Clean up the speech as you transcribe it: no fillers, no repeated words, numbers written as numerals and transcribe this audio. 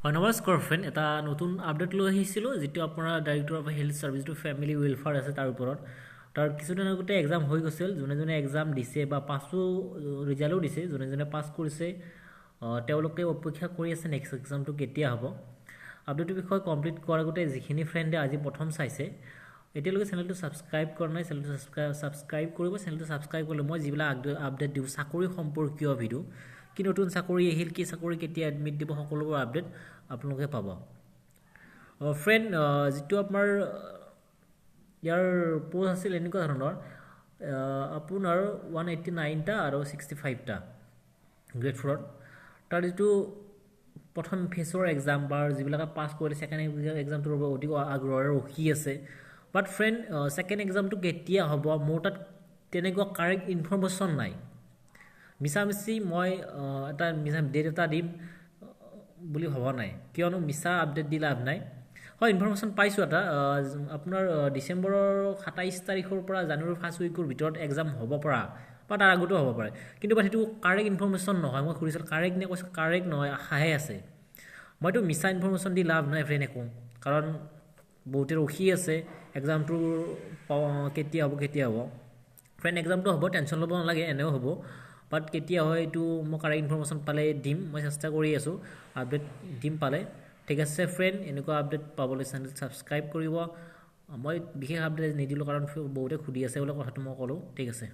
হয় নমস্কাৰ ফ্ৰেণ্ড এটা নতুন আপডেট লৈ আহিছিলোঁ যিটো আপোনাৰ ডাইৰেক্টৰ অফ হেল্থ ছাৰ্ভিচটো ফেমিলি ৱেলফেয়াৰ আছে তাৰ ওপৰত তাৰ কিছুদিন আগতে এক্সাম হৈ গৈছিল যোনে এক্সাম দিছে বা পাছো ৰিজাল্টো দিছে যোনে পাছ কৰিছে তেওঁলোকে অপেক্ষা কৰি আছে নেক্সট এক্সামটো কেতিয়া হ'ব আপডেটৰ বিষয়ে কমপ্লিট কৰাৰ আগতে যিখিনি ফ্ৰেণ্ডে আজি প্ৰথম চাইছে এতিয়ালৈকে চেনেলটো ছাবস্ক্ৰাইব কৰা নাই চেনেলটো ছাবস্ক্ৰাইব কৰিব চেনেলটো ছাবস্ক্ৰাইব কৰিলে মই যিবিলাক আপডেট দিওঁ চাকৰি সম্পৰ্কীয় ভিডিঅ' কি নতুন চাকৰি আহিল কি চাকৰি কেতিয়া এডমিট দিব সকলোবোৰ আপডেট আপোনালোকে পাব ফ্ৰেণ্ড যিটো আপোনাৰ ইয়াৰ পোষ্ট আছিল এনেকুৱা ধৰণৰ আপোনাৰ 189টা আৰু 65টা গ্ৰেড 4ত তাৰ যিটো প্ৰথম ফেচৰ এক্সাম বা যিবিলাকে পাছ কৰিলে ছেকেণ্ড এক্সামটোৰ বাবে অধিক আগ্ৰহেৰে ৰখি আছে বাট ফ্ৰেণ্ড ছেকেণ্ড এক্সামটো কেতিয়া হ'ব মোৰ তাত তেনেকুৱা কাৰেক্ট ইনফৰমেশ্যন নাই মিছামিছি মই এটা ডেট এটা দিম বুলি ভবা নাই কিয়নো মিছা আপডেট দি লাভ নাই হয় ইনফৰমেশ্যন পাইছোঁ এটা আপোনাৰ ডিচেম্বৰৰ 27 তাৰিখৰ পৰা জানুৱাৰীৰ ফাৰ্ষ্ট উইকৰ ভিতৰত এক্সাম হ'ব পৰা বা তাৰ আগতো হ'ব পাৰে কিন্তু বাট সেইটো কাৰেক্ট ইনফৰমেশ্যন নহয় মই সুধিছিলোঁ কাৰেক্ট নে কৈছোঁ কাৰেক্ট নহয় আশাহে আছে মইতো মিছা ইনফৰমেশ্যন দি লাভ নাই ফ্ৰেণ্ড একো কাৰণ বহুতে ৰখি আছে এক্সামটোৰ কেতিয়া হ'ব ফ্ৰেণ্ড এক্সামটো হ'ব টেনশ্যন ল'ব নালাগে এনেও হ'ব বাট কেতিয়া হয় এইটো মই কাৰেক্ট ইনফৰমেশ্যন পালে দিম মই চেষ্টা কৰি আছোঁ আপডেট দিম পালে ঠিক আছে ফ্ৰেণ্ড এনেকুৱা আপডেট পাবলৈ চেনেল ছাবস্ক্ৰাইব কৰিব মই বিশেষ আপডেট নিদিলোঁ কাৰণ বহুতে সুধি আছে বোলে কথাটো মই ক'লোঁ ঠিক আছে